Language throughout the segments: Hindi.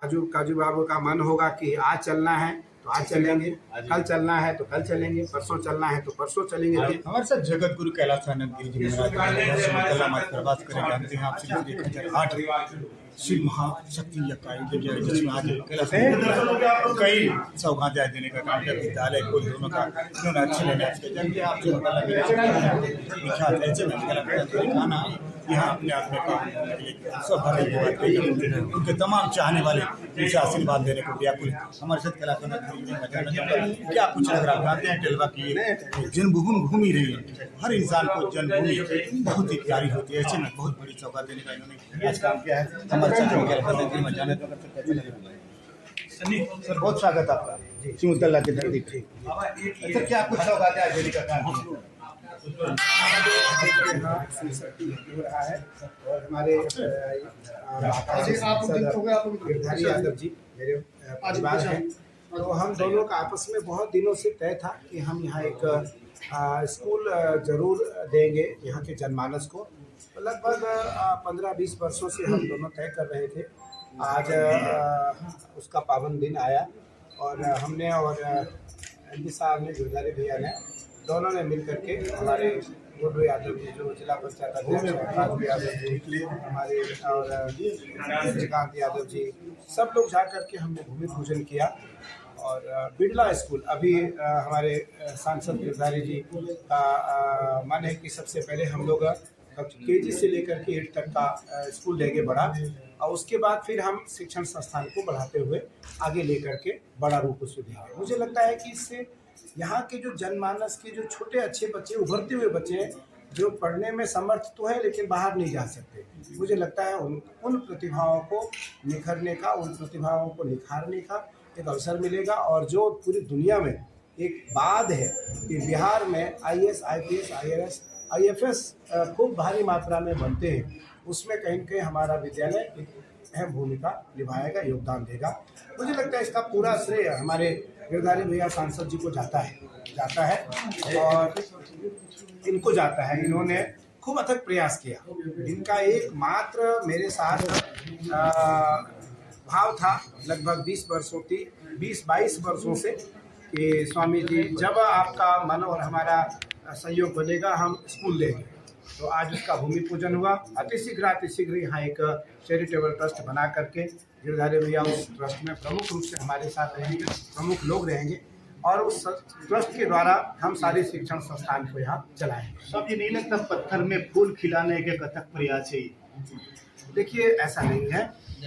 काजू काजू बाबू का मन होगा कि आज चलना है तो आज चलेंगे, कल चलना है तो कल चलेंगे, परसों चलना है तो परसों चलेंगे। हमारे साथ जगत गुरु कैलाशानंद गिरी जी महाराज प्रवास करें जानते हैं आपसे जो 1008 शिव महाशक्ति इकाई जिसमें आज कैलाश कई सौगातें देने का काम कर विद्यालय को दोनों का उन्होंने अच्छे लेने आपसे विख्यात ऐसे खाना यहाँ अपने आप में सब भरे उनके तमाम चाहने वाले उनसे आशीर्वाद देने को व्याकुल है। हमारे साथ कैलाश क्या कुछ लग रहा जानते हैं टेलवा की जन्मभूमि रही है, हर इंसान को जन्मभूमि बहुत ही प्यारी होती है। ऐसे में बहुत बड़ी सौगात देने का इन्होंने आज काम किया है। हमारे साथ जाने सर बहुत स्वागत आपका सिमुतल्ला की धरती पे। सर क्या कुछ सौगात देने का काम किया? हो रहा है और हमारे यादव जी मेरे परिवार हैं, तो हम दोनों का आपस में बहुत दिनों से तय था कि हम यहाँ एक स्कूल जरूर देंगे यहाँ के जनमानस को। लगभग 15-20 वर्षों से हम दोनों तय कर रहे थे। आज उसका पावन दिन आया और हमने और एमपी साहब ने, गिरधारी भैया ने, दोनों ने मिल करके हमारे गुड्डू यादव जी जो जिला पंचायत अध्यक्ष, राजू यादव जी, हमारे और श्रीकांत यादव जी, सब लोग जा करके हमने भूमि पूजन किया। और बिड़ला स्कूल अभी हमारे सांसद गिरधारी जी का मन है कि सबसे पहले हम लोग केजी से लेकर के 8 तक का स्कूल लेंगे बड़ा, और उसके बाद फिर हम शिक्षण संस्थान को बढ़ाते हुए आगे लेकर के बड़ा रूप उसमें देंगे। मुझे लगता है कि इससे यहाँ के जो जनमानस के जो छोटे अच्छे बच्चे, उभरते हुए बच्चे हैं, जो पढ़ने में समर्थ तो है लेकिन बाहर नहीं जा सकते, मुझे लगता है उन प्रतिभाओं को निखरने का, उन प्रतिभाओं को निखारने का एक अवसर मिलेगा। और जो पूरी दुनिया में एक बात है कि बिहार में IAS, IPS, IRS, IFS खूब भारी मात्रा में बनते हैं, उसमें कहीं न कहीं हमारा विद्यालय एक अहम भूमिका निभाएगा, योगदान देगा। मुझे लगता है इसका पूरा श्रेय हमारे गिरधारी भैया सांसद जी को जाता है और इनको जाता है। इन्होंने खूब अथक प्रयास किया। इनका एकमात्र मेरे साथ भाव था लगभग 20-22 वर्षों से कि स्वामी जी जब आपका मन और हमारा सहयोग बनेगा हम स्कूल लेंगे। तो आज उसका भूमि पूजन हुआ। अतिशीघ्र यहाँ एक चैरिटेबल ट्रस्ट बना करके गिरधारी भैया उस ट्रस्ट में प्रमुख रूप से हमारे साथ रहेंगे, प्रमुख लोग रहेंगे और उस ट्रस्ट के द्वारा हम सारे शिक्षण संस्थान को यहाँ चलाएंगे। सब ये नहीं लगता पत्थर में फूल खिलाने के कथक प्रयास है? देखिए ऐसा नहीं है,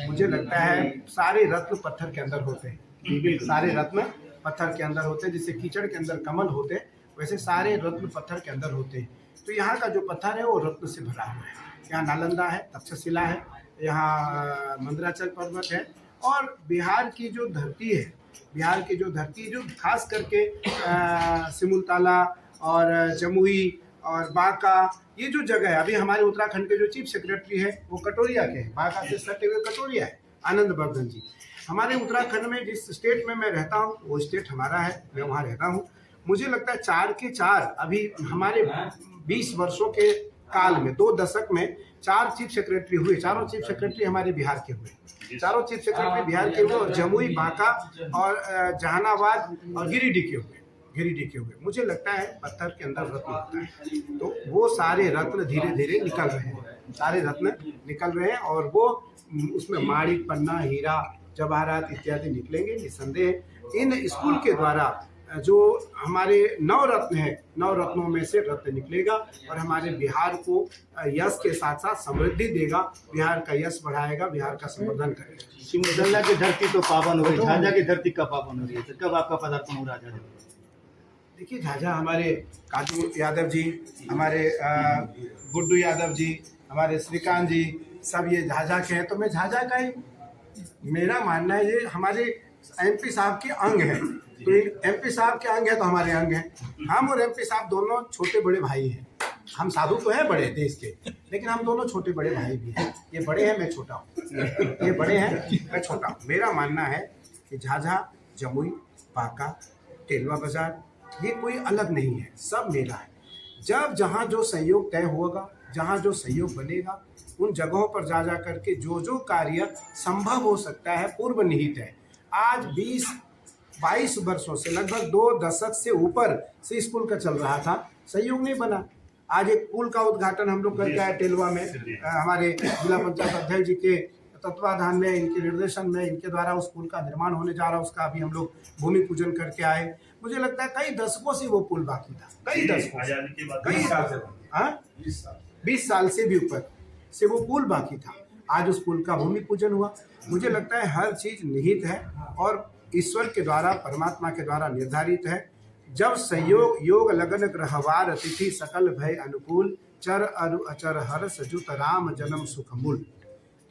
मुझे लगता है सारे रत्न पत्थर के अंदर होते हैं। सारे रत्न पत्थर के अंदर होते हैं, जैसे कीचड़ के अंदर कमल होते हैं वैसे सारे रत्न पत्थर के अंदर होते हैं। तो यहाँ का जो पत्थर है वो रत्न से भरा हुआ है। यहाँ नालंदा है, तक्षशिला है, यहाँ मंदराचल पर्वत है और बिहार की जो धरती जो खास करके सिमुलताला और जमुई और बांका, ये जो जगह है, अभी हमारे उत्तराखंड के जो चीफ सेक्रेटरी है वो कटोरिया के हैं, बांका से सटे हुए कटोरिया है, आनंद वर्धन जी। हमारे उत्तराखंड में जिस स्टेट में मैं रहता हूँ वो स्टेट हमारा है, मैं वहाँ रहता हूँ। मुझे लगता है 4 के 4 अभी हमारे 20 वर्षों के काल में 2 दशक में 4 चीफ सेक्रेटरी हुए। चारों चीफ सेक्रेटरी हमारे बिहार के हुए, चारों चीफ सेक्रेटरी बिहार के हुए और जमुई, बांका और जहानाबाद और गिरिडीह के हुए। मुझे लगता है पत्थर के अंदर रत्न होता है, तो वो सारे रत्न धीरे धीरे निकल रहे हैं और वो उसमें माणिक, पन्ना, हीरा, जवाहरात इत्यादि निकलेंगे निसंदेह। इन स्कूल के द्वारा जो हमारे 9 रत्न हैं, 9 रत्नों में से रत्न निकलेगा और हमारे बिहार को यश के साथ साथ समृद्धि देगा, बिहार का यश बढ़ाएगा, बिहार का संवर्धन करेगा। सिमुलताला की धरती तो पावन हो रही है, झाझा की धरती कब पावन हो रही है? कब आपका पदार्पण हो रहा है? देखिए झाझा हमारे काजू यादव जी, हमारे गुड्डू यादव जी, हमारे श्रीकांत जी, सब ये झाझा के हैं। तो मैं झाझा का ही, मेरा मानना है ये हमारे MP साहब के अंग है। तो MP साहब के अंग है तो हमारे अंग हैं। हम और MP साहब दोनों छोटे बड़े भाई हैं। हम साधु तो हैं बड़े देश के, लेकिन हम दोनों छोटे बड़े भाई भी हैं। ये बड़े हैं, मैं छोटा हूँ, ये बड़े हैं, मैं छोटा हूँ। मेरा मानना है कि झाझा, जमुई, बांका, टेलवा बाजार ये कोई अलग नहीं है, सब मेरा है। जब जहाँ जो सहयोग तय होगा, जहाँ जो सहयोग बनेगा, उन जगहों पर जा करके जो जो कार्य संभव हो सकता है पूर्व निहित है। आज 20-22 वर्षों से, लगभग 2 दशक से ऊपर से स्कूल का चल रहा था, सहयोग नहीं बना। आज एक पुल का उद्घाटन हम लोग करके आए टेलवा में, हमारे जिला पंचायत अध्यक्ष जी के तत्वाधान में, इनके निर्देशन में, इनके द्वारा उस पुल का निर्माण होने जा रहा है, उसका अभी हम लोग भूमि पूजन करके आए। मुझे लगता है कई दशकों से वो पुल बाकी था, कई दशकों, कई साल, 20 साल से भी ऊपर से वो पुल बाकी था। आज उस पुल का भूमि पूजन हुआ। मुझे लगता है हर चीज निहित है और ईश्वर के द्वारा, परमात्मा के द्वारा निर्धारित है। जब संयोग योग लगन ग्रहवार अतिथि सकल भय अनुकूल, चर अरु अचर हर सजुत राम जन्म सुख मूल।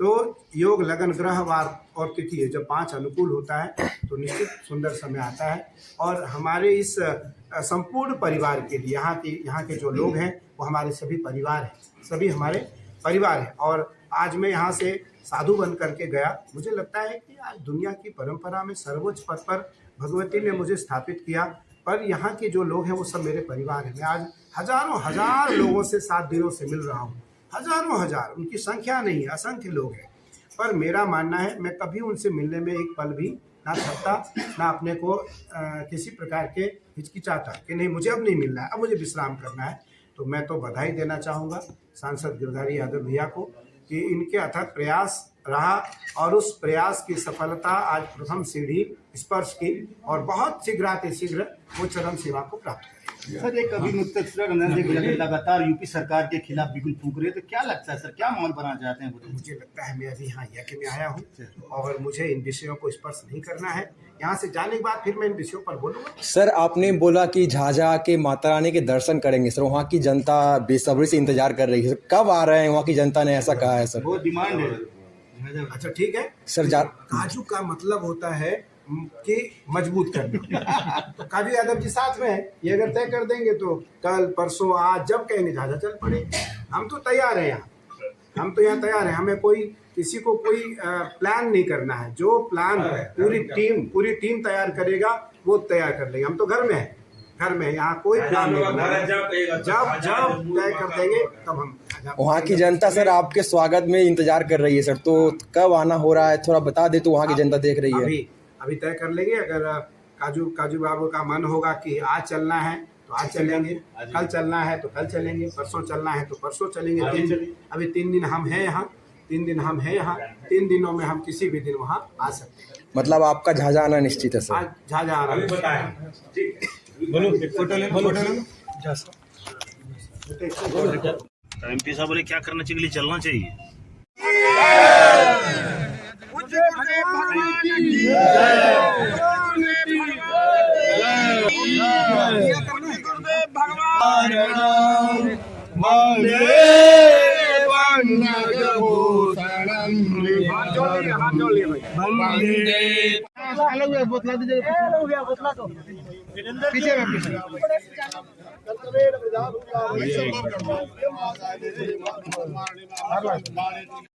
तो योग लगन ग्रहवार और तिथि है, जब 5 अनुकूल होता है तो निश्चित सुंदर समय आता है। और हमारे इस संपूर्ण परिवार के लिए, यहाँ के जो लोग हैं वो हमारे सभी परिवार हैं, सभी हमारे परिवार हैं। और आज मैं यहाँ से साधु बन करके गया। मुझे लगता है कि आज दुनिया की परंपरा में सर्वोच्च पद पर भगवती ने मुझे स्थापित किया, पर यहाँ के जो लोग हैं वो सब मेरे परिवार हैं। मैं आज हजारों हजार लोगों से 7 दिनों से मिल रहा हूँ, हजारों हजार, उनकी संख्या नहीं है, असंख्य लोग हैं। पर मेरा मानना है मैं कभी उनसे मिलने में एक पल भी ना थकता, ना अपने को किसी प्रकार के हिचकिचाता कि नहीं मुझे अब नहीं मिलना है, अब मुझे विश्राम करना है। तो मैं तो बधाई देना चाहूँगा सांसद गिरधारी यादव भैया को कि इनके अथक प्रयास रहा और उस प्रयास की सफलता आज प्रथम सीढ़ी स्पर्श की और बहुत शीघ्र वो चरम सीमा को प्राप्त करेगी। सर, एक अभी मुख्यमंत्री नरेंद्र मोदी लगातार यूपी सरकार के खिलाफ बिगुल फूंक रहे हैं, तो क्या लगता है सर, क्या माहौल बनाना चाहते हैं? मुझे लगता है मैं अभी यहाँ यज्ञ में आया हूँ और मुझे इन विषयों को स्पर्श नहीं करना है। यहाँ से जाने के बाद फिर मैं इन विषयों पर बोलूँगा। सर, आपने बोला कि झाझा के माता रानी के दर्शन करेंगे सर, वहाँ की जनता बेसब्री से इंतजार कर रही है। कब आ रहे हैं? वहाँ की जनता ने ऐसा कहा है सर, वो डिमांड है। अच्छा ठीक है सर। काजू का मतलब होता है कि मजबूत करना। तो काजू यादव जी साथ में है, ये अगर तय कर देंगे तो कल परसों आज जब कहेंगे झाझा चल पड़े। हम तो तैयार हैं यहाँ, हम तो यहाँ तैयार हैं। हमें कोई किसी को कोई प्लान नहीं करना है। जो प्लान पूरी टीम तैयार करेगा वो तैयार कर लेंगे। हम तो घर में हैं, यहाँ कोई प्लान नहीं करना है। जब तय कर देंगे तब हम। वहाँ की जनता सर आपके स्वागत में इंतजार कर रही है सर, तो कब आना हो रहा है थोड़ा बता दे तो वहाँ की जनता देख रही है। अभी तय कर लेंगे। अगर काजू बाबू का मन होगा कि आज चलना है तो आज चलेंगे, कल चलना है तो कल चलेंगे, परसों चलना है तो परसों चलेंगे। अभी 3 दिन हम हैं यहाँ, 3 दिन हम हैं यहाँ, 3 दिनों में हम किसी भी दिन वहाँ आ सकते हैं। मतलब आपका झाझा आना निश्चित है सर? आज झाझा आना। एमपी साहब बोले क्या करना चाहिए, चलना चाहिए।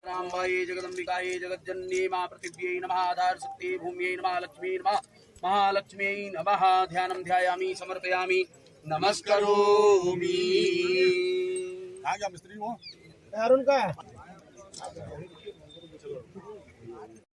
रामबाई जगदम्बिकायै जगज्जननी मां पृथिव्यै नमः। आधार शक्ति भूम्यै नमः। लक्ष्मी नमः। महालक्ष्म्यै नमः। ध्यानं ध्यायामि समर्पयामि नमस्करोमि। मिस्त्री वो